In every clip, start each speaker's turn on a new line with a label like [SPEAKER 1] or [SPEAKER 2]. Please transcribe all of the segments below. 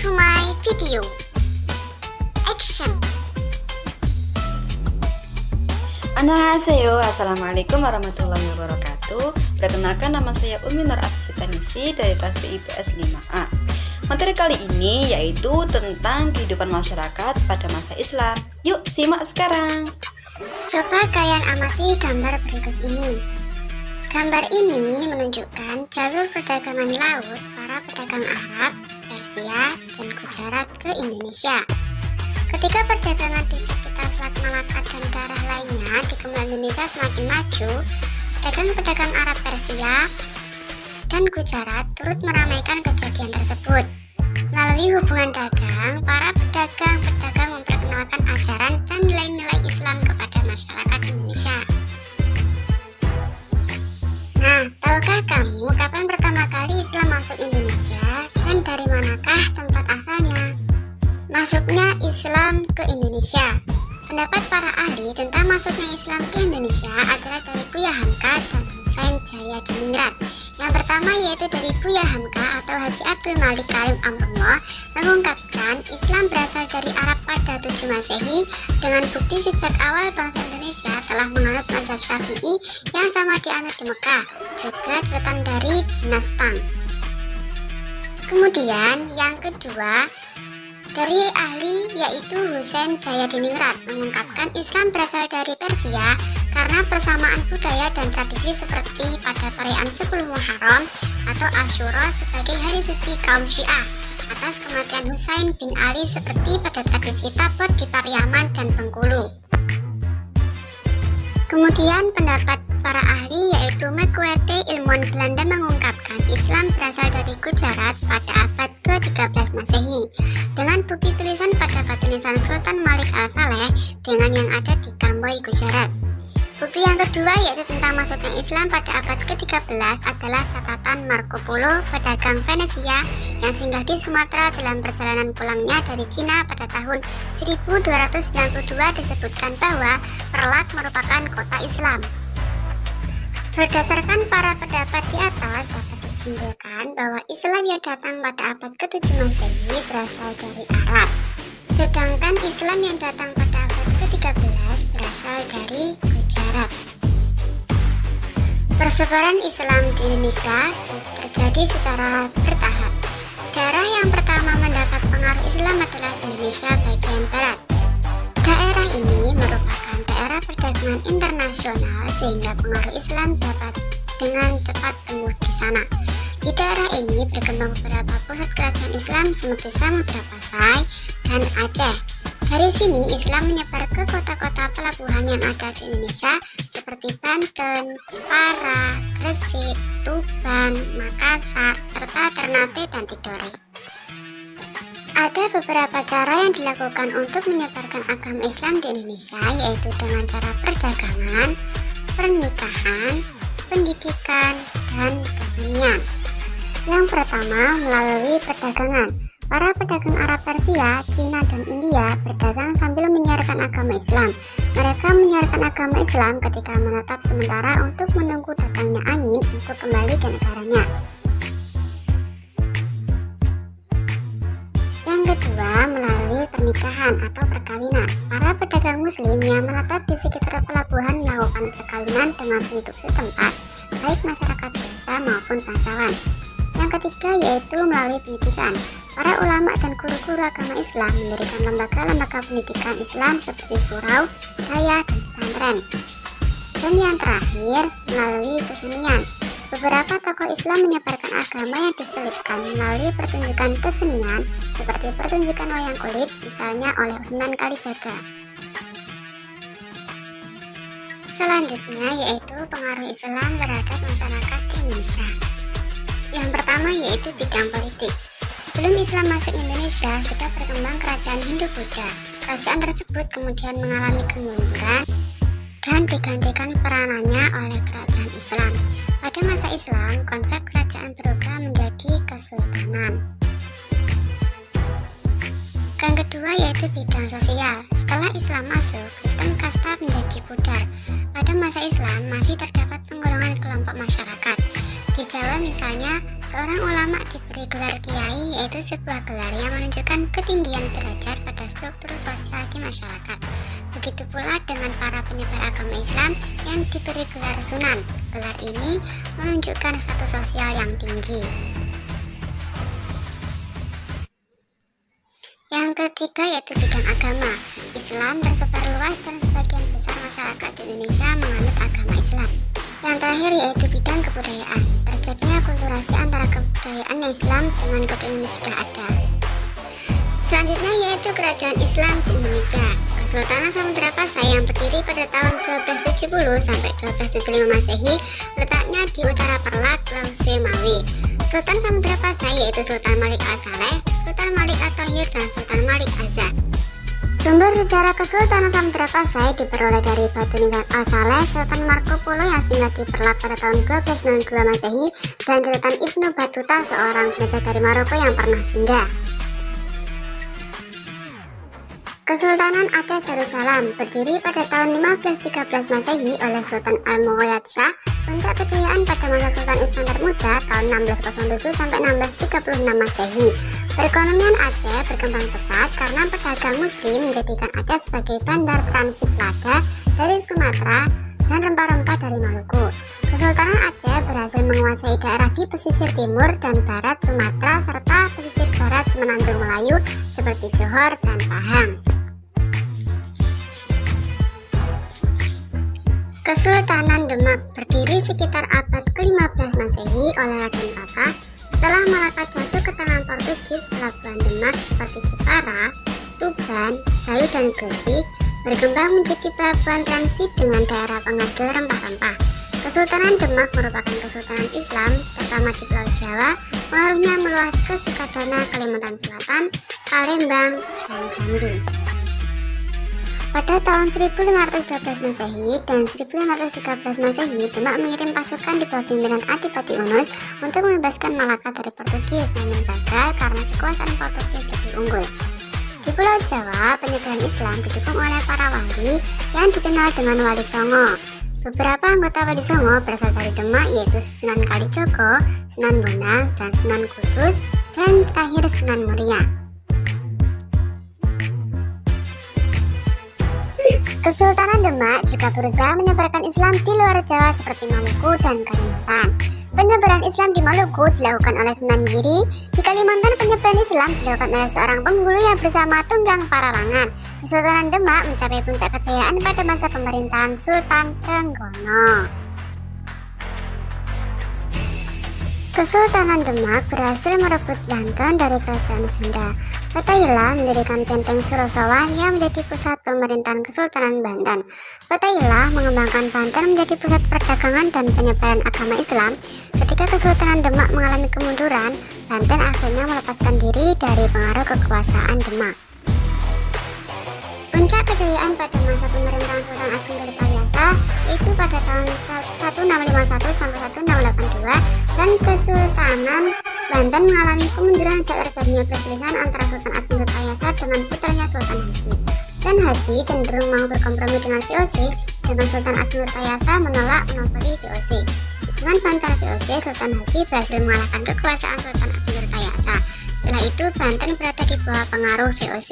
[SPEAKER 1] to my video. Action.
[SPEAKER 2] Annyeonghaseyo, assalamualaikum warahmatullahi wabarakatuh. Perkenalkan, nama saya Umi Nur Afitanisi dari kelas IPS 5A. Materi kali ini yaitu tentang kehidupan masyarakat pada masa Islam. Yuk simak sekarang.
[SPEAKER 1] Coba kalian amati gambar berikut ini. Gambar ini menunjukkan jalur perdagangan laut para pedagang Arab, Persia, dan Gujarat ke Indonesia. Ketika perdagangan di sekitar Selat Malaka dan daerah lainnya di Kepulauan Indonesia semakin maju, pedagang-pedagang Arab, Persia, dan Gujarat turut meramaikan kejadian tersebut. Melalui hubungan dagang, para pedagang-pedagang memperkenalkan ajaran dan nilai-nilai Islam kepada masyarakat Indonesia. Nah, tahukah kamu kapan pertama kali Islam masuk Indonesia dan dari manakah tempat asalnya? Masuknya Islam ke Indonesia. Pendapat para ahli tentang masuknya Islam ke Indonesia adalah dari Buya Hamka dan Husain Jayadiningrat. Yang pertama yaitu dari Buya Hamka atau Haji Abdul Malik Karim Amrullah mengungkapkan Islam berasal dari Arab pada 7 Masehi dengan bukti sejak awal bangsa Indonesia telah menganut mazhab Syafi'i yang sama dianut di Mekah, juga catatan dari Jenas Tang. Kemudian yang kedua dari ahli yaitu Husain Jayadiningrat mengungkapkan Islam berasal dari Persia karena persamaan budaya dan tradisi seperti pada perayaan 10 Muharram atau Asyura sebagai hari suci kaum Syiah atas kematian Husain bin Ali seperti pada tradisi Tabot di Pariaman dan Bengkulu. Kemudian pendapat para ahli yaitu Mekwete ilmuwan Belanda mengungkapkan Islam berasal dari Gujarat pada abad ke-13 Masehi dengan bukti tulisan pada batu nisan Sultan Malik Al-Saleh dengan yang ada di Kamboy, Gujarat. Bukti yang kedua yaitu tentang masuknya Islam pada abad ke-13 adalah catatan Marco Polo, pedagang Venesia yang singgah di Sumatera dalam perjalanan pulangnya dari Cina pada tahun 1292 disebutkan bahwa Perlak merupakan kota Islam. Berdasarkan para pendapat di atas dapat disimpulkan bahwa Islam yang datang pada abad ke-7 Masehi berasal dari Arab. Sedangkan Islam yang datang pada abad ke-13 berasal dari Gujarat. Persebaran Islam di Indonesia terjadi secara bertahap. Daerah yang pertama mendapat pengaruh Islam adalah Indonesia bagian barat. Daerah ini merupakan daerah perdagangan internasional sehingga pengaruh Islam dapat dengan cepat tumbuh di sana. Di daerah ini berkembang beberapa pusat kerajaan Islam seperti Samudra Pasai dan Aceh. Dari sini Islam menyebar ke kota-kota pelabuhan yang ada di Indonesia seperti Banten, Jepara, Gresik, Tuban, Makassar, serta Ternate dan Tidore. Ada beberapa cara yang dilakukan untuk menyebarkan agama Islam di Indonesia yaitu dengan cara perdagangan, pernikahan, pendidikan, dan kesenian. Yang pertama melalui perdagangan. Para pedagang Arab, Persia, Cina, dan India berdagang sambil menyiarkan agama Islam. Mereka menyiarkan agama Islam ketika menetap sementara untuk menunggu datangnya angin untuk kembali ke negaranya. Yang kedua melalui pernikahan atau perkawinan. Para pedagang muslim yang menetap di sekitar pelabuhan melakukan perkawinan dengan penduduk setempat, baik masyarakat biasa maupun bangsawan. Yang ketiga yaitu melalui pendidikan. Para ulama dan guru-guru agama Islam mendirikan lembaga-lembaga pendidikan Islam seperti surau, daya, dan pesantren. Dan yang terakhir melalui kesenian. Beberapa tokoh Islam menyebarkan agama yang diselipkan melalui pertunjukan kesenian seperti pertunjukan wayang kulit, misalnya oleh Sunan Kalijaga. Selanjutnya yaitu pengaruh Islam terhadap masyarakat di Indonesia. Yang pertama yaitu bidang politik. Sebelum Islam masuk Indonesia, sudah berkembang kerajaan Hindu-Buddha. Kerajaan tersebut kemudian mengalami kemunduran dan digantikan peranannya oleh kerajaan Islam. Pada masa Islam, konsep kerajaan berubah menjadi kesultanan. Yang kedua yaitu bidang sosial. Setelah Islam masuk, sistem kasta menjadi pudar. Pada masa Islam masih terdapat penggolongan kelompok masyarakat. Di Jawa misalnya, Seorang ulama diberi gelar kiai, yaitu sebuah gelar yang menunjukkan ketinggian derajat pada struktur sosial di masyarakat. Begitu pula dengan para penyebar agama Islam yang diberi gelar sunan. Gelar ini menunjukkan status sosial yang tinggi. Yang ketiga yaitu bidang agama. Islam tersebar luas dan sebagian besar masyarakat di Indonesia menganut agama Islam. Yang terakhir yaitu bidang kebudayaan. Terjadinya akulturasi antara kebudayaan Islam dengan kebudayaan yang sudah ada. Selanjutnya yaitu kerajaan Islam di Indonesia. Kesultanan Samudra Pasai yang berdiri pada tahun 1270 sampai 1275 Masehi, letaknya di utara Perlak, Laut Semawi. Sultan Samudra Pasai yaitu Sultan Malik As-Saleh, Sultan Malik At-Tahir, dan Sultan Malik Azza. Sumber sejarah Kesultanan Samudra Pasai diperoleh dari batu nisan Al-Saleh, Sultan Marco Polo yang singgah di Perlak pada tahun 1292 Masehi, dan catatan Ibnu Battuta, seorang penjajah dari Maroko yang pernah singgah. Kesultanan Aceh Darussalam berdiri pada tahun 1513 Masehi oleh Sultan Al-Muqayyad Shah. Puncak kejayaan pada masa Sultan Iskandar Muda tahun 1607 sampai 1636 Masehi. Perekonomian Aceh berkembang pesat karena pedagang muslim menjadikan Aceh sebagai bandar transit lada dari Sumatera dan rempah-rempah dari Maluku. Kesultanan Aceh berhasil menguasai daerah di pesisir timur dan barat Sumatera serta pesisir barat Semenanjung Melayu seperti Johor dan Pahang. Kesultanan Demak berdiri sekitar abad ke-15 Masehi oleh Raden Patah. Setelah Malaka jatuh ke tangan Portugis, pelabuhan Demak seperti Jepara, Tuban, Sedayu, dan Gresik berkembang menjadi pelabuhan transit dengan daerah penghasil rempah-rempah. Kesultanan Demak merupakan kesultanan Islam, terutama di Pulau Jawa. Pengaruhnya meluas ke Sukadana, Kalimantan Selatan, Palembang, dan Jambi. Pada tahun 1512 Masehi dan 1513 Masehi, Demak mengirim pasukan di bawah pimpinan Adipati Unus untuk membebaskan Malaka dari Portugis, namun gagal karena kekuasaan Portugis lebih unggul. Di Pulau Jawa, penyebaran Islam didukung oleh para wali yang dikenal dengan Wali Songo. Beberapa anggota Wali Songo berasal dari Demak, yaitu Sunan Kalijogo, Sunan Bonang, dan Sunan Kudus, dan terakhir Sunan Muria. Kesultanan Demak juga berusaha menyebarkan Islam di luar Jawa seperti Maluku dan Kalimantan. Penyebaran Islam di Maluku dilakukan oleh Sunan Giri. Di Kalimantan, penyebaran Islam dilakukan oleh seorang penghulu yang bersama Tunggang Paralangan. Kesultanan Demak mencapai puncak kejayaan pada masa pemerintahan Sultan Trenggono. Kesultanan Demak berhasil merebut Banten dari Kerajaan Sunda. Fatahillah mendirikan Benteng Surosowan yang menjadi pusat pemerintahan Kesultanan Banten. Fatahillah mengembangkan Banten menjadi pusat perdagangan dan penyebaran agama Islam. Ketika Kesultanan Demak mengalami kemunduran, Banten akhirnya melepaskan diri dari pengaruh kekuasaan Demak. Puncak kejayaan pada masa pemerintahan Sultan Agung Tirtayasa itu pada tahun 1651 sampai 1682, dan Kesultanan Banten mengalami kemunduran saat terjadinya perselisihan antara Sultan Agung Tirtayasa dengan putranya Sultan Haji. Sultan Haji cenderung mau berkompromi dengan VOC, sedangkan Sultan Agung Tirtayasa menolak monopoli VOC. Dengan bantuan VOC, Sultan Haji berhasil mengalahkan kekuasaan Sultan Agung Tirtayasa. Setelah itu, Banten berada di bawah pengaruh VOC.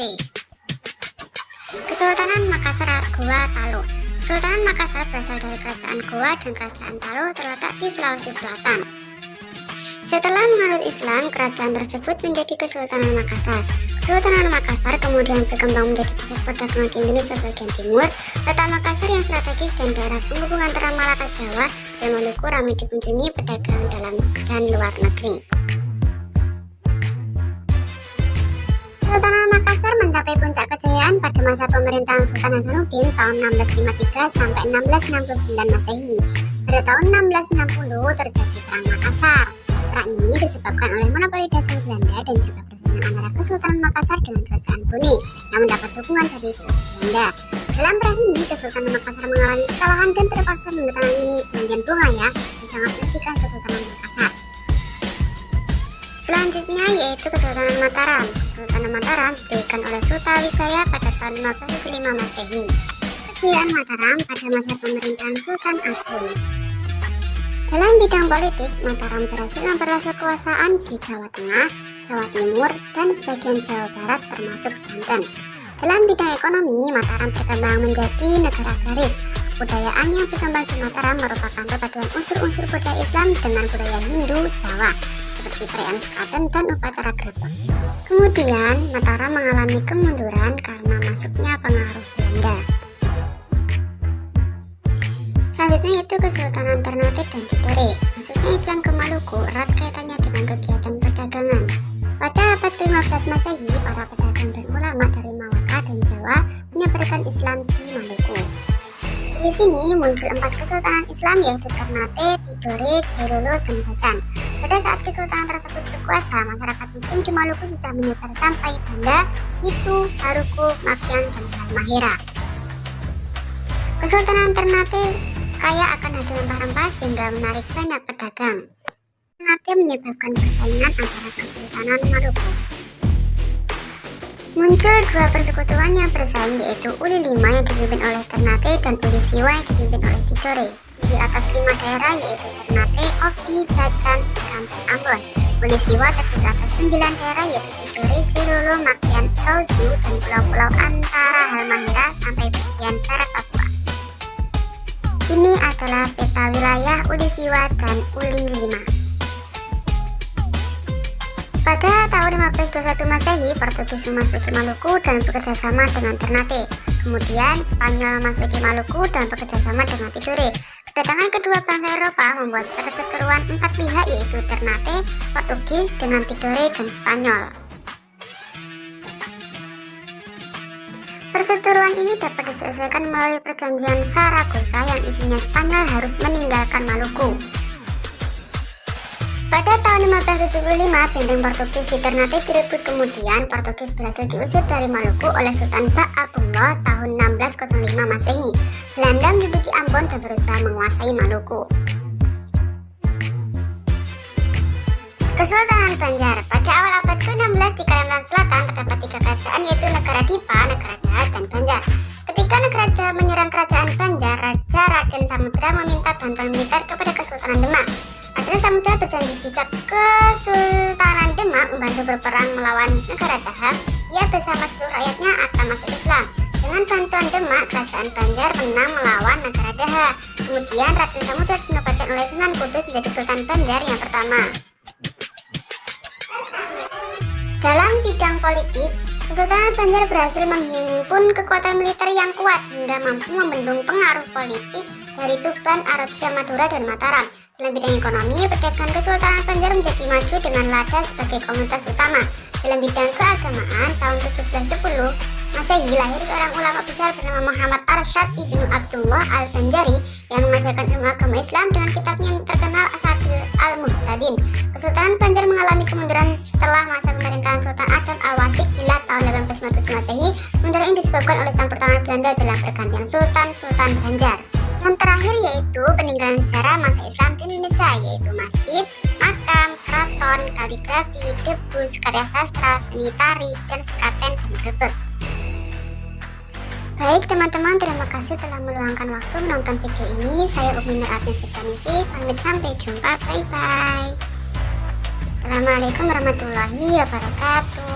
[SPEAKER 1] Kesultanan Makassar Goa Talo. Kesultanan Makassar berasal dari Kerajaan Goa dan Kerajaan Talo terletak di Sulawesi Selatan. Setelah menganut Islam, kerajaan tersebut menjadi Kesultanan Makassar. Kesultanan Makassar kemudian berkembang menjadi pusat perdagangan di Indonesia bagian timur. Letak Makassar yang strategis dan daerah penghubung antara Malaka Jawa dan Maluku ramai dikunjungi pedagang dalam dan luar negeri. Kesultanan Makassar mencapai puncak kejayaan pada masa pemerintahan Sultan Hasanuddin tahun 1653 sampai 1669 Masehi. Pada tahun 1660 terjadi Perang Makassar. Perang ini disebabkan oleh monopoli dagang Belanda dan juga persaingan antara Kesultanan Makassar dengan Kerajaan Buni yang mendapat dukungan dari Belanda. Dalam perang ini, Kesultanan Makassar mengalami kekalahan dan terpaksa menandatangani perjanjian Bungaya yang sangat merugikan Kesultanan Makassar. Selanjutnya yaitu Kesultanan Mataram. Kesultanan Mataram didirikan oleh Sutawijaya pada tahun 1505 Masehi. Kejayaan Mataram pada masa pemerintahan Sultan Agung. Dalam bidang politik, Mataram berhasil memperluas kekuasaan di Jawa Tengah, Jawa Timur, dan sebagian Jawa Barat termasuk Banten. Dalam bidang ekonomi, Mataram berkembang menjadi negara agraris. Kebudayaan yang berkembang di Mataram merupakan perpaduan unsur-unsur budaya Islam dengan budaya Hindu Jawa, seperti perayaan sekaten dan upacara grebek. Kemudian, Mataram mengalami kemunduran karena masuknya pengaruh Belanda. Selanjutnya yaitu Kesultanan Ternate dan Tidore. Masuknya Islam ke Maluku erat kaitannya dengan kegiatan perdagangan. Pada abad ke-15 Masehi, para pedagang dan ulama dari Malaka dan Jawa menyebarkan Islam di Maluku. Di sini muncul 4 kesultanan Islam yaitu Ternate, Tidore, Jailolo, dan Bacan. Pada saat kesultanan tersebut berkuasa, masyarakat Muslim di Maluku sudah menyebar sampai Banda, Itu, Haruku, Makian, dan Halmahera. Kesultanan Ternate kaya akan hasil rempah-rempah sehingga menarik banyak pedagang. Ternate menyebabkan persaingan antara Kesultanan Maluku. Muncul 2 persekutuan yang bersaing yaitu Uli Lima yang dipimpin oleh Ternate dan Uli Siwa yang dipimpin oleh Tidore. Di atas 5 daerah yaitu Ternate, Oki, Bacan, Seram, dan Ambon. Uli Siwa terdiri atas 9 daerah yaitu Tidore, Jailolo, Makian, Sausu, dan pulau-pulau antara Halmahera sampai bagian barat Papua. Ini adalah peta wilayah Uli Siwa dan Uli Lima. Pada tahun 1521 Masehi, Portugis memasuki Maluku dan bekerjasama dengan Ternate. Kemudian Spanyol memasuki Maluku dan bekerjasama dengan Tidore. Kedatangan kedua bangsa Eropa membuat perseteruan 4 pihak yaitu Ternate, Portugis dengan Tidore dan Spanyol. Perseteruan ini dapat diselesaikan melalui perjanjian Saragossa yang isinya Spanyol harus meninggalkan Maluku. Pada tahun 1575, benteng Portugis di Ternate direbut, kemudian Portugis berhasil diusir dari Maluku oleh Sultan Ba'abullah tahun 1605 Masehi. Belanda menduduki Ambon dan berusaha menguasai Maluku. Kesultanan Banjar. Pada awal abad ke-16 di Kalimantan Selatan terdapat 3 kerajaan yaitu Negara Dipa, Negara Dahat, dan Banjar. Ketika Negara Dahat menyerang kerajaan Banjar, Raja Raden Samudra meminta bantuan militer kepada Kesultanan Demak. Raden Samudra berjanji jika Kesultanan Demak membantu berperang melawan Negara Dahat, ia bersama seluruh rakyatnya akan masuk Islam. Dengan bantuan Demak, kerajaan Banjar menang melawan Negara Dahat. Kemudian Raden Samudra dinobatkan oleh Sunan Kudus menjadi Sultan Banjar yang pertama. Dalam bidang politik, Kesultanan Banjar berhasil menghimpun kekuatan militer yang kuat hingga mampu membendung pengaruh politik dari Tuban, Arabsia, Madura, dan Mataram. Dalam bidang ekonomi, perdagangan Kesultanan Banjar menjadi maju dengan lada sebagai komunitas utama. Dalam bidang keagamaan, tahun 1710 Masehi lahir seorang ulama besar bernama Muhammad Arsyad Ibnu Abdullah Al-Banjari yang mengajarkan ilmu agama Islam dengan kitabnya yang terkenal Asadul Al-Muhtadin. Kesultanan Banjar mengalami kemunduran setelah masa pemerintahan Sultan Adam Al-Wasik hingga tahun 1857 Masehi. Kemunduran ini disebabkan oleh campur tangan Belanda dalam pergantian Sultan Banjar. Yang terakhir yaitu peninggalan sejarah masa Islam di Indonesia yaitu masjid, makam, keraton, kaligrafi, debus, karya sastra, seni tari, dan sekaten dan grebek. Baik teman-teman, terima kasih telah meluangkan waktu menonton video ini. Saya Umi Nur Agnes Sutanisi, pamit sampai jumpa, bye bye. Assalamualaikum warahmatullahi wabarakatuh.